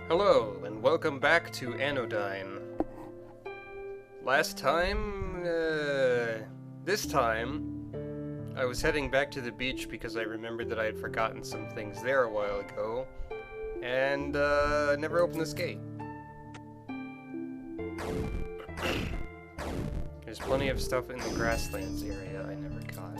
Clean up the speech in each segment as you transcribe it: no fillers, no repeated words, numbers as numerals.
Hello, and welcome back to Anodyne. This time, I was heading back to the beach because I remembered that I had forgotten some things there a while ago, and, never opened this gate. There's plenty of stuff in the grasslands area I never got.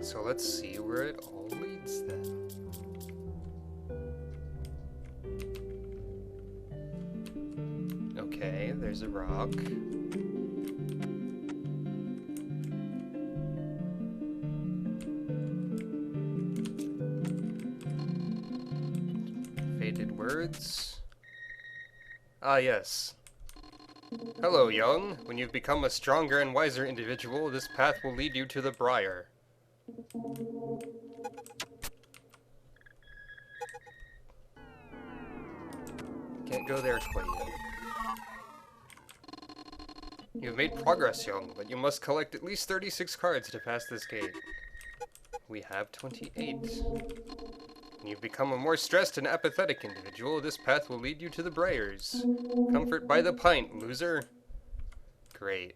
So let's see where it all leads then. Okay, there's a rock. Faded words. Ah, yes. Hello, young. When you've become a stronger and wiser individual, this path will lead you to the briar. Can't go there quite yet. You've made progress, young, but you must collect at least 36 cards to pass this gate. We have 28. When you've become a more stressed and apathetic individual, this path will lead you to the briars. Comfort by the pint, loser. Great.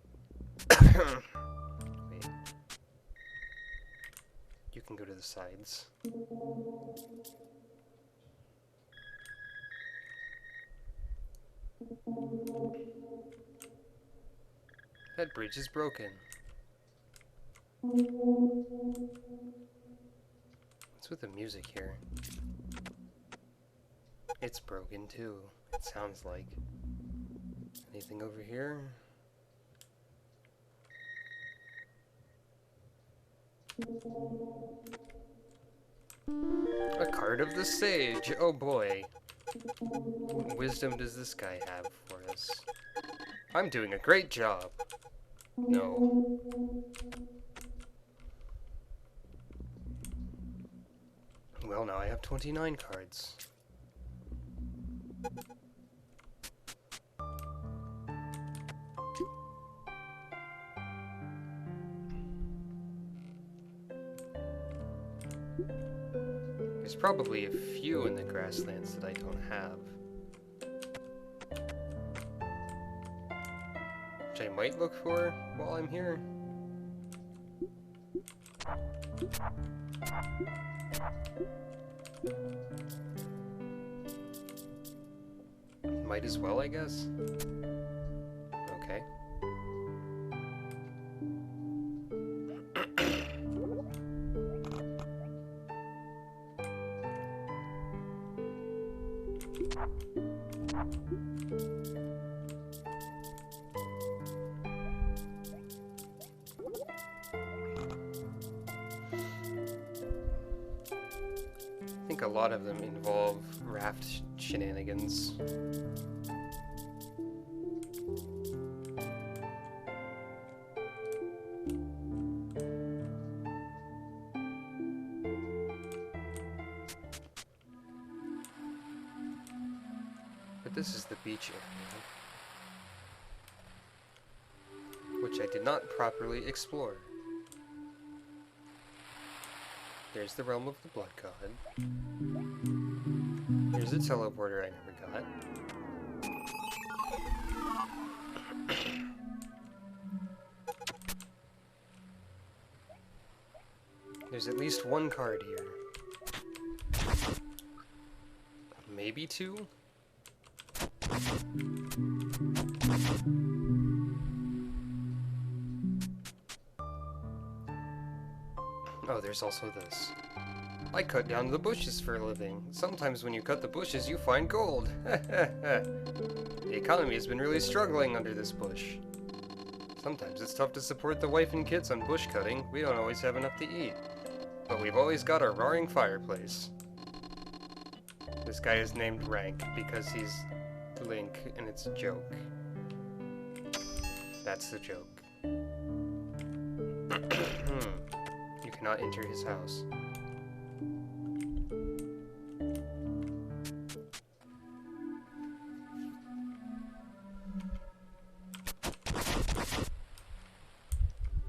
Wait. You can go to the sides. That bridge is broken. What's with the music here? It's broken too, it sounds like. Anything over here? A card of the sage! Oh boy. What wisdom does this guy have for us? I'm doing a great job. No. Well, now I have 29 cards. There's probably a few in the grasslands that I don't have. Which I might look for while I'm here. Might as well, I guess. Okay. I think a lot of them involve raft shenanigans. But this is the beach area, which I did not properly explore. There's the realm of the blood god. Here's a teleporter I never got. There's at least one card here. Maybe two? Oh, there's also this. I cut down the bushes for a living. Sometimes when you cut the bushes, you find gold. The economy has been really struggling under this bush. Sometimes it's tough to support the wife and kids on bush cutting. We don't always have enough to eat. But we've always got a roaring fireplace. This guy is named Rank because he's Link, and it's a joke. That's the joke. You cannot enter his house.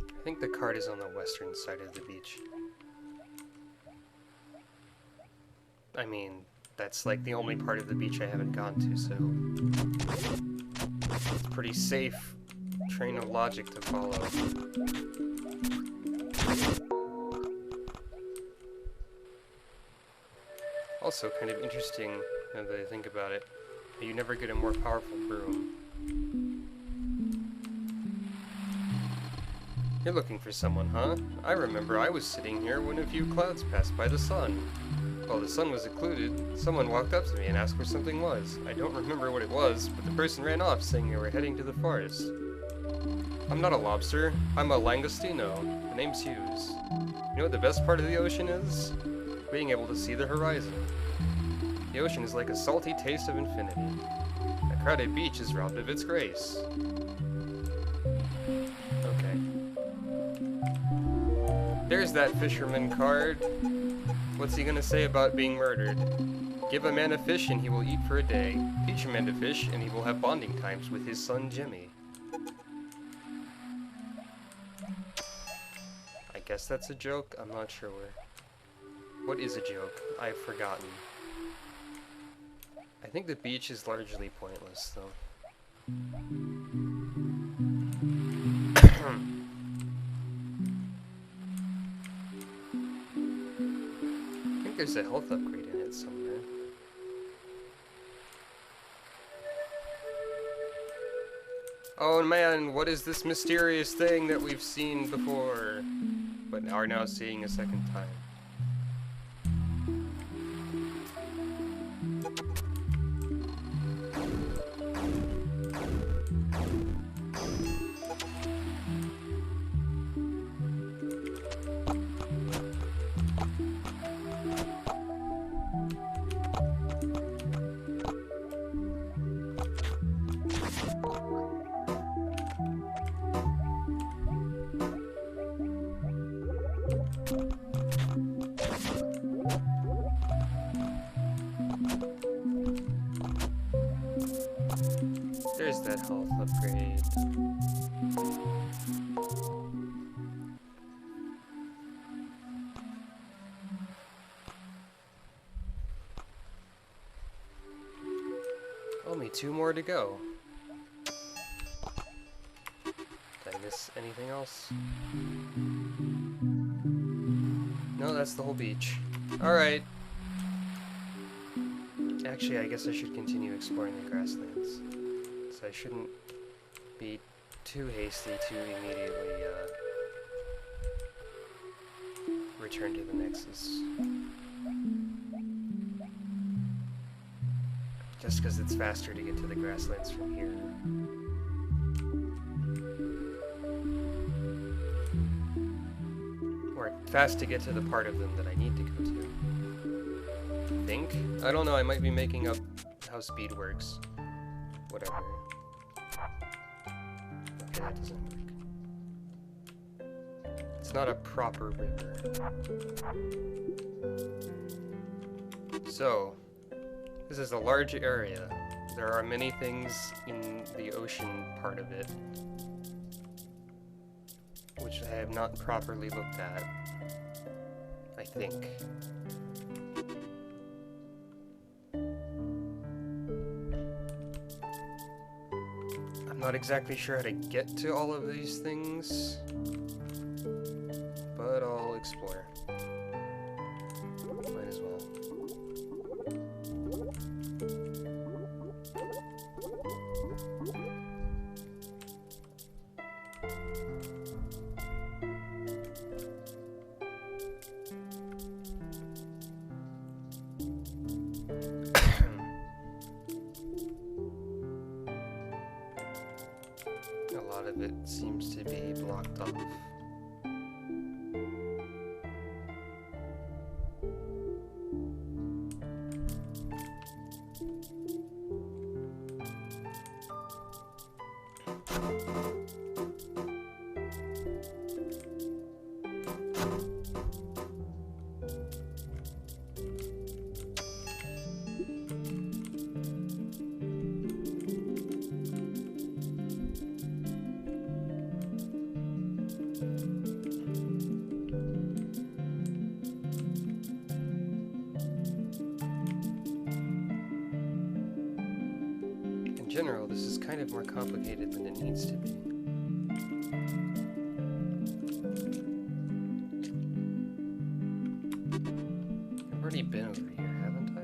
I think the card is on the western side of the beach. I mean, that's like the only part of the beach I haven't gone to, so it's a pretty safe train of logic to follow. Also kind of interesting, now that I think about it, you never get a more powerful broom. You're looking for someone, huh? I remember I was sitting here when a few clouds passed by the sun. While the sun was occluded, someone walked up to me and asked where something was. I don't remember what it was, but the person ran off saying they were heading to the forest. I'm not a lobster, I'm a langostino. The name's Hughes. You know what the best part of the ocean is? Being able to see the horizon. The ocean is like a salty taste of infinity. A crowded beach is robbed of its grace. Okay. There's that fisherman card. What's he gonna say about being murdered? Give a man a fish and he will eat for a day. Teach a man to fish and he will have bonding times with his son Jimmy. I guess that's a joke? I'm not sure where. What is a joke? I've forgotten. I think the beach is largely pointless, though. I think there's a health upgrade in it somewhere. Oh man, what is this mysterious thing that we've seen before, but are now seeing a second time? There's that health upgrade. Only 2 more to go. Did I miss anything else? No, that's the whole beach. Alright. Actually, I guess I should continue exploring the grasslands. So I shouldn't be too hasty to immediately return to the Nexus. Just because it's faster to get to the grasslands from here. Or fast to get to the part of them that I need to go to. I think? I don't know, I might be making up how speed works. Whatever. Okay, that doesn't work. It's not a proper river. So, this is a large area. There are many things in the ocean part of it, which I have not properly looked at, I think. I'm not exactly sure how to get to all of these things, but I'll explore. Might as well. A lot of it seems to be blocked off. In general, this is kind of more complicated than it needs to be. I've already been over here, haven't I?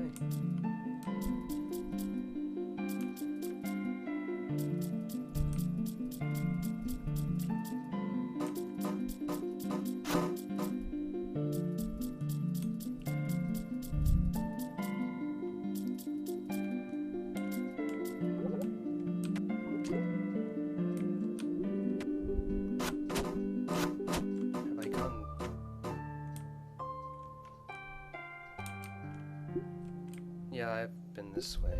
Have I gone? Yeah, I've been this way.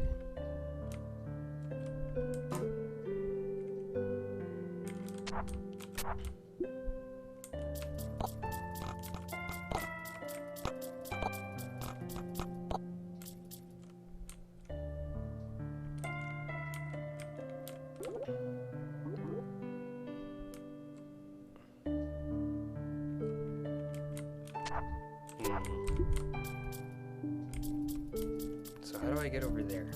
So how do I get over there?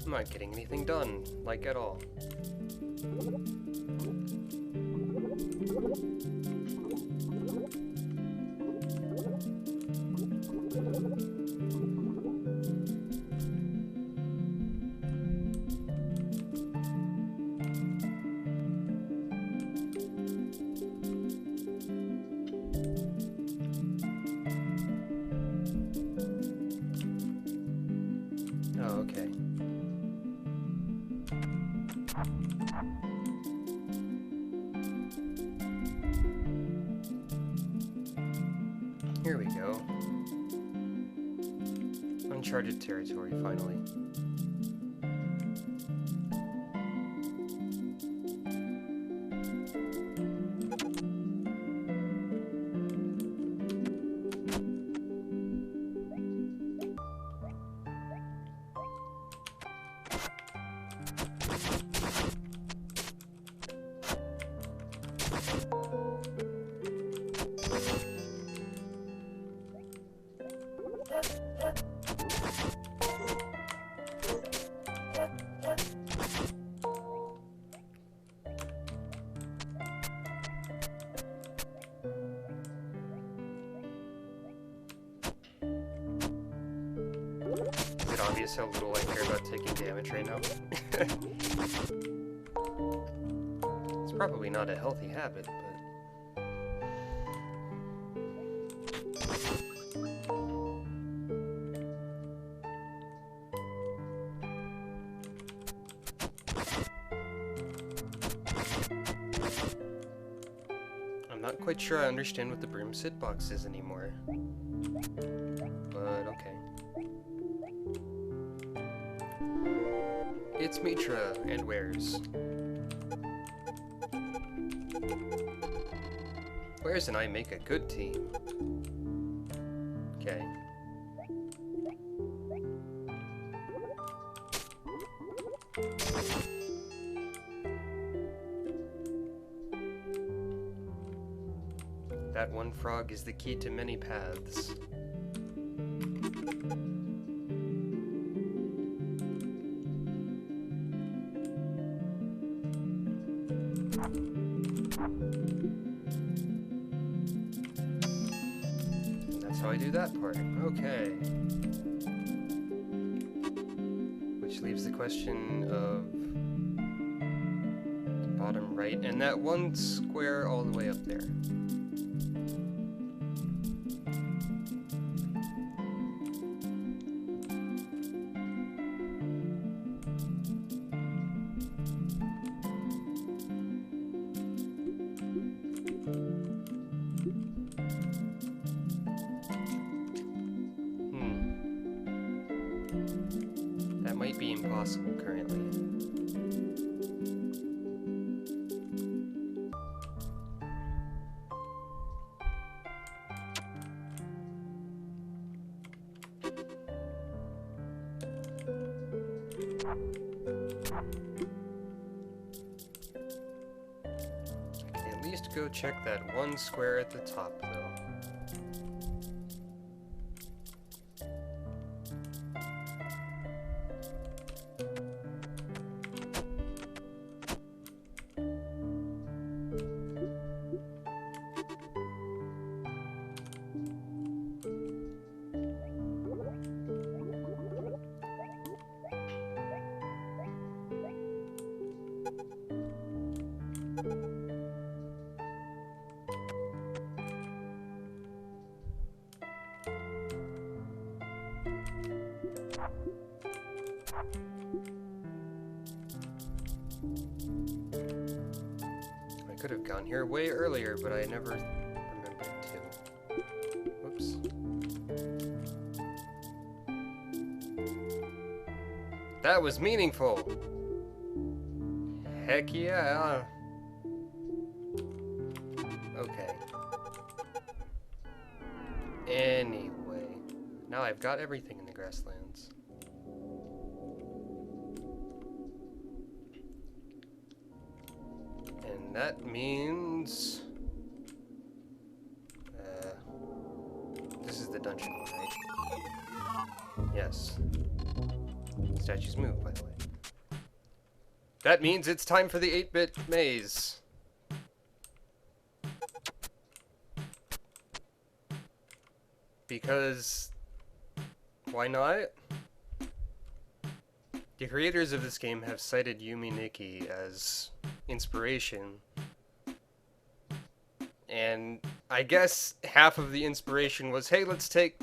I'm not getting anything done, like at all. Oh, okay. Here we go. Uncharted territory, finally. Is it obvious how little I care about taking damage right now? It's probably not a healthy habit, but... I'm not quite sure I understand what the broom's hitbox is anymore. But okay. It's Mitra and Wares. Wares and I make a good team. Okay. That one frog is the key to many paths. That's how I do that part. Okay. Which leaves the question of the bottom right and that one square all the way up there. That might be impossible currently. I can at least go check that one square at the top, though. I could have gone here way earlier, but I never remembered to. Whoops. That was meaningful! Heck yeah! Okay. Anyway, now I've got everything in the grasslands. And that means... this is the dungeon one, right? Yes. Statues move, by the way. That means it's time for the 8-bit maze. Because... why not? The creators of this game have cited Yumi Nikki as inspiration. And I guess half of the inspiration was, hey, let's take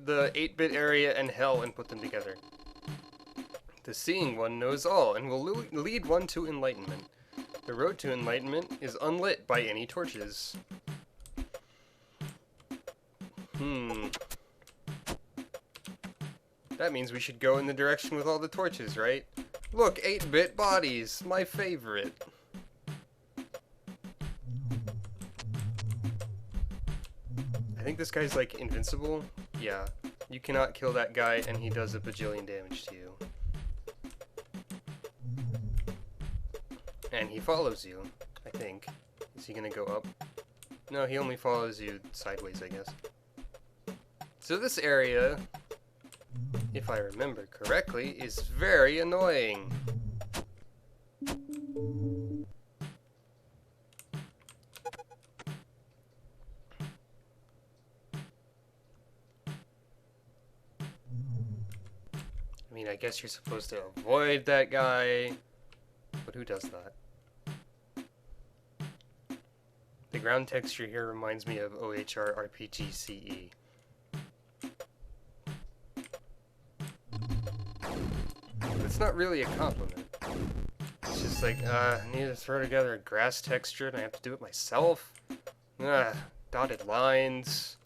the 8-bit area and hell and put them together. The seeing one knows all and will lead one to enlightenment. The road to enlightenment is unlit by any torches. That means we should go in the direction with all the torches, right? Look, 8-bit bodies, my favorite. I think this guy's like invincible. Yeah, you cannot kill that guy and he does a bajillion damage to you. And he follows you, I think. Is he gonna go up? No, he only follows you sideways, I guess. So this area, if I remember correctly, is very annoying. I mean, I guess you're supposed to avoid that guy, but who does that? The ground texture here reminds me of OHR RPG CE. It's not really a compliment. It's just like, I need to throw together a grass texture and I have to do it myself. Dotted lines.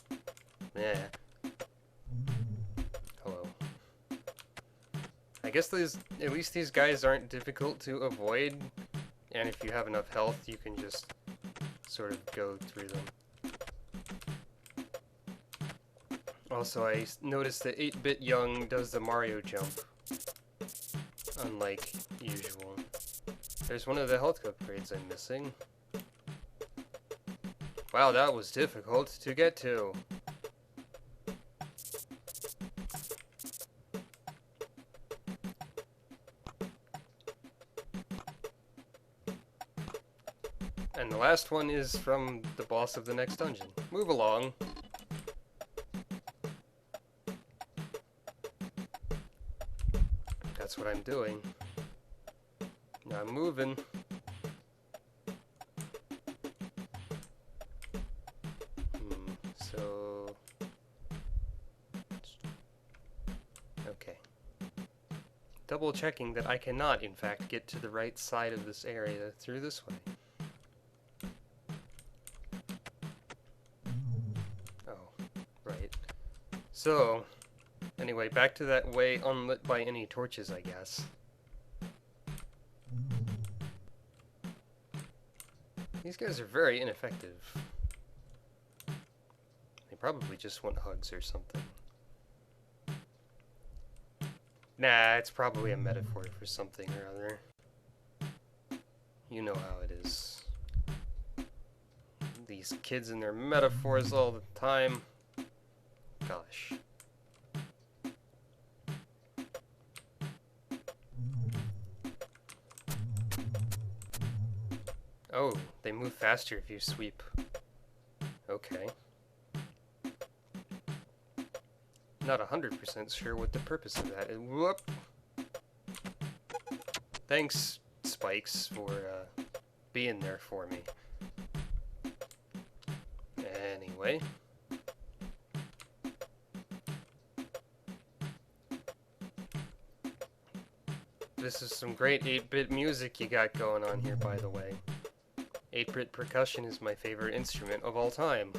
Yeah. Hello. I guess at least these guys aren't difficult to avoid, and if you have enough health, you can just sort of go through them. Also, I noticed that 8-bit Young does the Mario jump, unlike usual. There's one of the health upgrades I'm missing. Wow, that was difficult to get to. And the last one is from the boss of the next dungeon. Move along. That's what I'm doing. Now I'm moving. So... Okay. Double checking that I cannot, in fact, get to the right side of this area through this way. Oh, right. So, anyway, back to that way unlit by any torches, I guess. These guys are very ineffective. They probably just want hugs or something. Nah, it's probably a metaphor for something or other. You know how it is. These kids and their metaphors all the time. Gosh. Oh, they move faster if you sweep. Okay. Not 100% sure what the purpose of that is. Whoop! Thanks, Spikes, for being there for me. Anyway. This is some great 8-bit music you got going on here, by the way. 8-bit percussion is my favorite instrument of all time.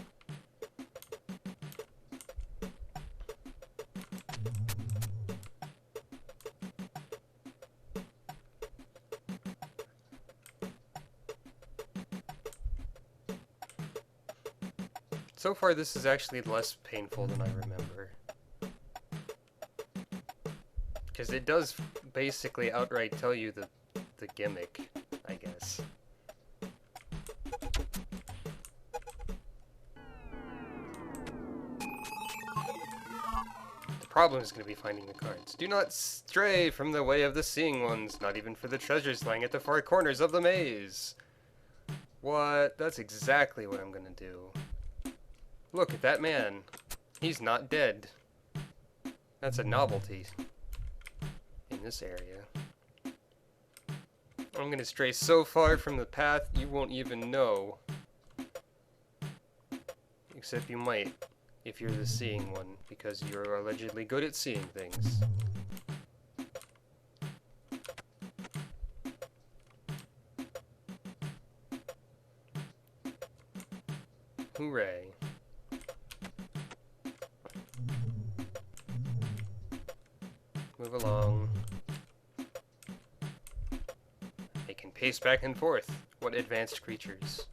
So far, this is actually less painful than I remember. Because it does basically outright tell you the gimmick, I guess. The problem is going to be finding the cards. Do not stray from the way of the seeing ones, not even for the treasures lying at the far corners of the maze. What? That's exactly what I'm going to do. Look at that man. He's not dead. That's a novelty in this area. I'm gonna stray so far from the path you won't even know. Except you might, if you're the seeing one, because you're allegedly good at seeing things. Hooray. Move along. They can pace back and forth. What advanced creatures.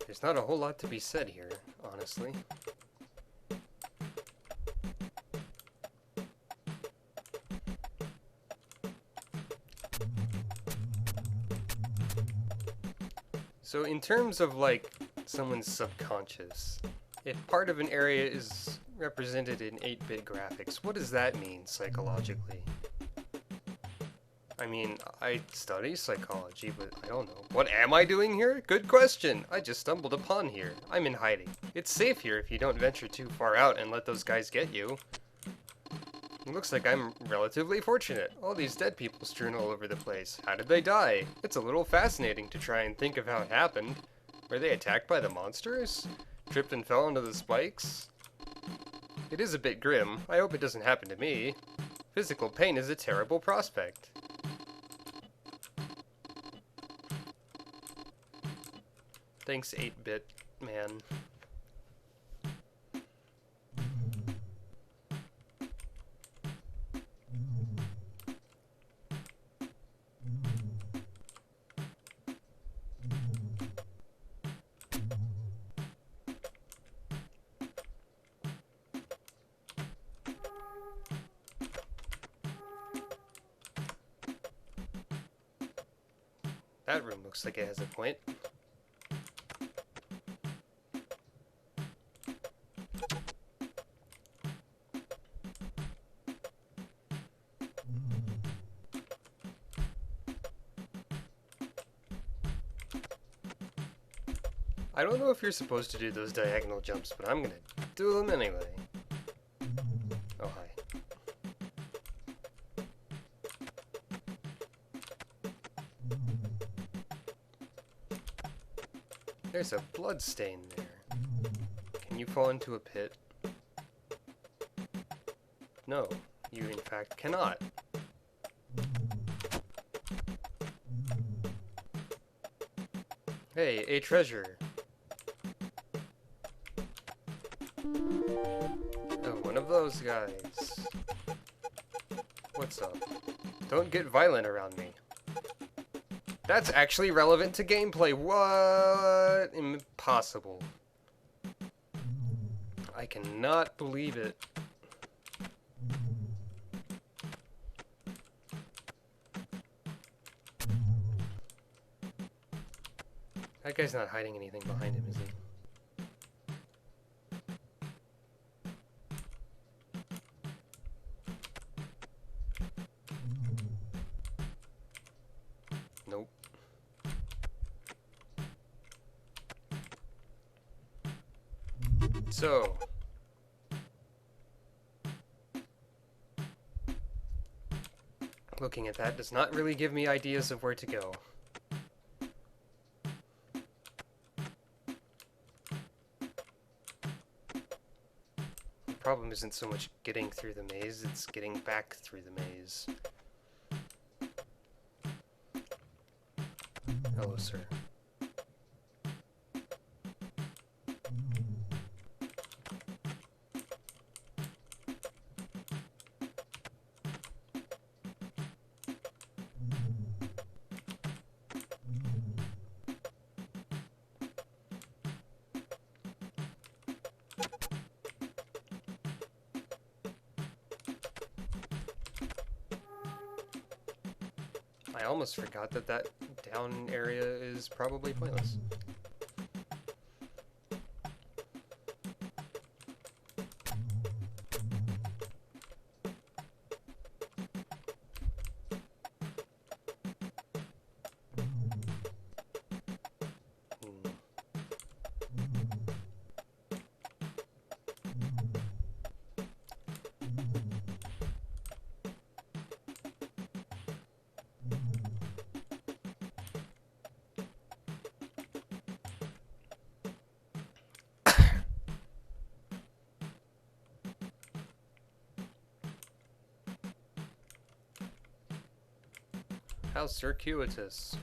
There's not a whole lot to be said here, honestly. So in terms of, like, someone's subconscious, if part of an area is represented in 8-bit graphics, what does that mean psychologically? I mean, I study psychology, but I don't know. What am I doing here? Good question! I just stumbled upon here. I'm in hiding. It's safe here if you don't venture too far out and let those guys get you. It looks like I'm relatively fortunate. All these dead people strewn all over the place. How did they die? It's a little fascinating to try and think of how it happened. Were they attacked by the monsters? Tripped and fell into the spikes? It is a bit grim. I hope it doesn't happen to me. Physical pain is a terrible prospect. Thanks, 8-bit man. That room looks like it has a point. I don't know if you're supposed to do those diagonal jumps, but I'm gonna do them anyway. Oh, hi. There's a blood stain there. Can you fall into a pit? No, you in fact cannot. Hey, a treasure. Oh, one of those guys. What's up? Don't get violent around me. That's actually relevant to gameplay. What? Impossible. I cannot believe it. That guy's not hiding anything behind him, is he? Nope. So, looking at that does not really give me ideas of where to go. The problem isn't so much getting through the maze, it's getting back through the maze. Hello, sir. I almost forgot that that down area is probably pointless. How circuitous.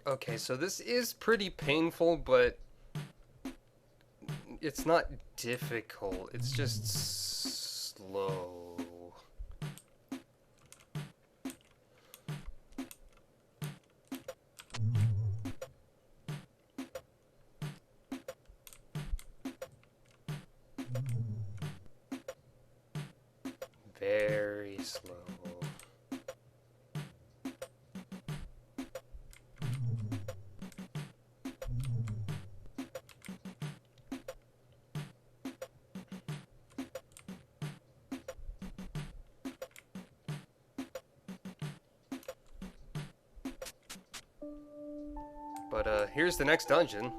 Okay, so this is pretty painful, but it's not difficult, it's just slow. Very slow. But here's the next dungeon,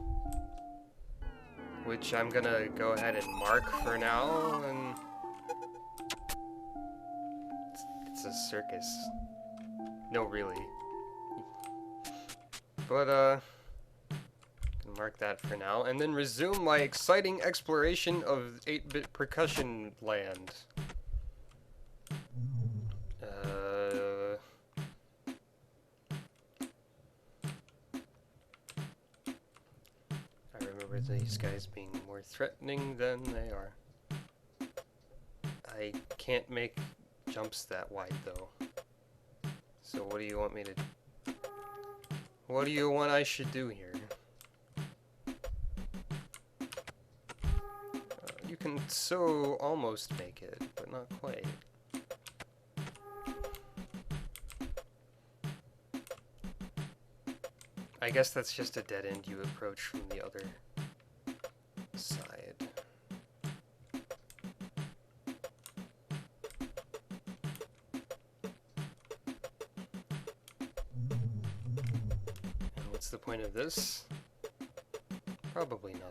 which I'm gonna go ahead and mark for now, and it's a circus. No, really. But mark that for now, and then resume my exciting exploration of 8-bit percussion land. I remember these guys being more threatening than they are. I can't make jumps that wide, though. So what do you want me to... What do you want I should do here? You can so almost make it, but not quite. I guess that's just a dead end you approach from the other side. And what's the point of this? Probably nothing.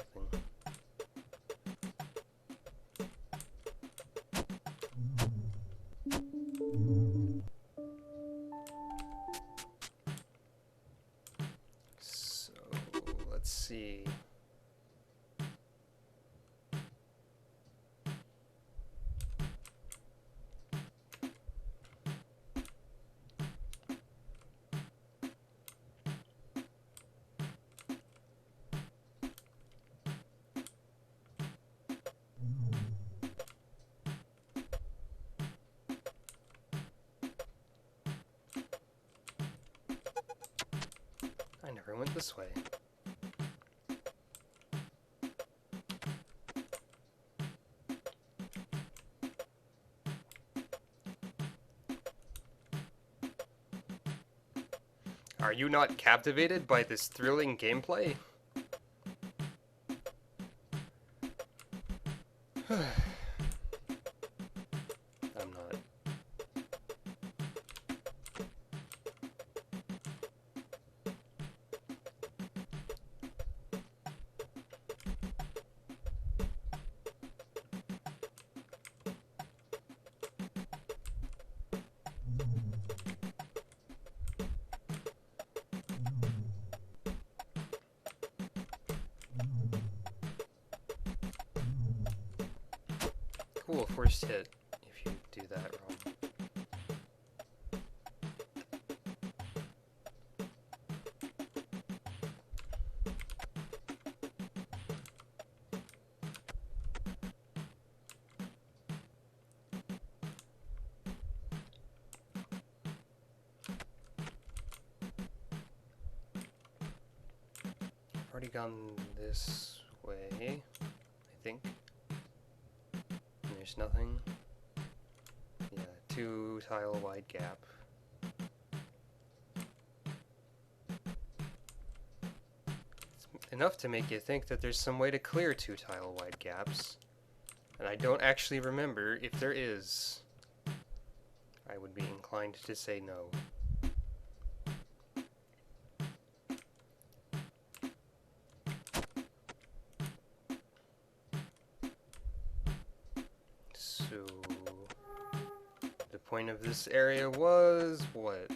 So, let's see. I never went this way. Are you not captivated by this thrilling gameplay? I'm not. Cool, first hit, if you do that wrong. I've already gone this way, I think. There's nothing. Yeah, 2 tile wide gap. It's enough to make you think that there's some way to clear 2 tile wide gaps. And I don't actually remember if there is. I would be inclined to say no. So, the point of this area was what?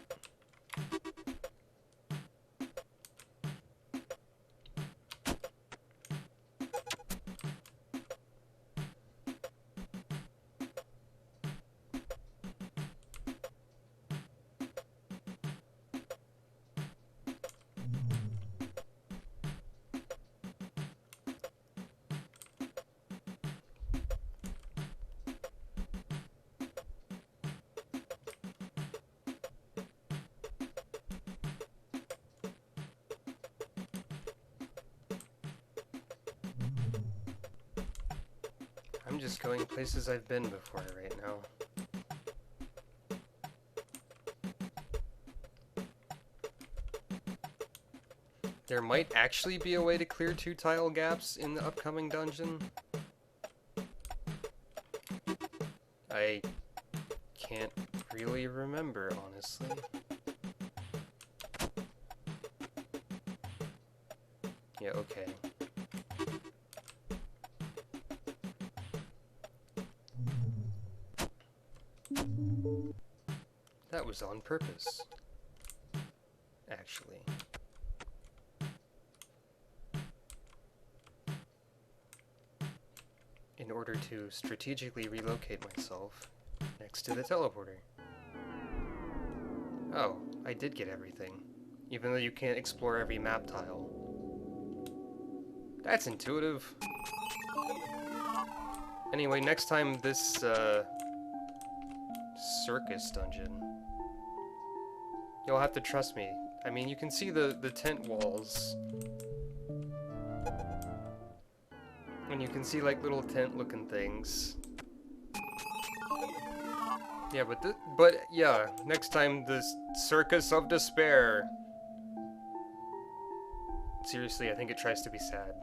I'm just going places I've been before right now. There might actually be a way to clear 2 tile gaps in the upcoming dungeon. I can't really remember, honestly. Yeah, okay. That was on purpose, actually. In order to strategically relocate myself next to the teleporter. Oh, I did get everything, even though you can't explore every map tile. That's intuitive. Anyway, next time this, circus dungeon, you'll have to trust me. I mean, you can see the tent walls. And you can see, like, little tent-looking things. Yeah, but yeah, next time, this Circus of Despair. seriously, I think it tries to be sad.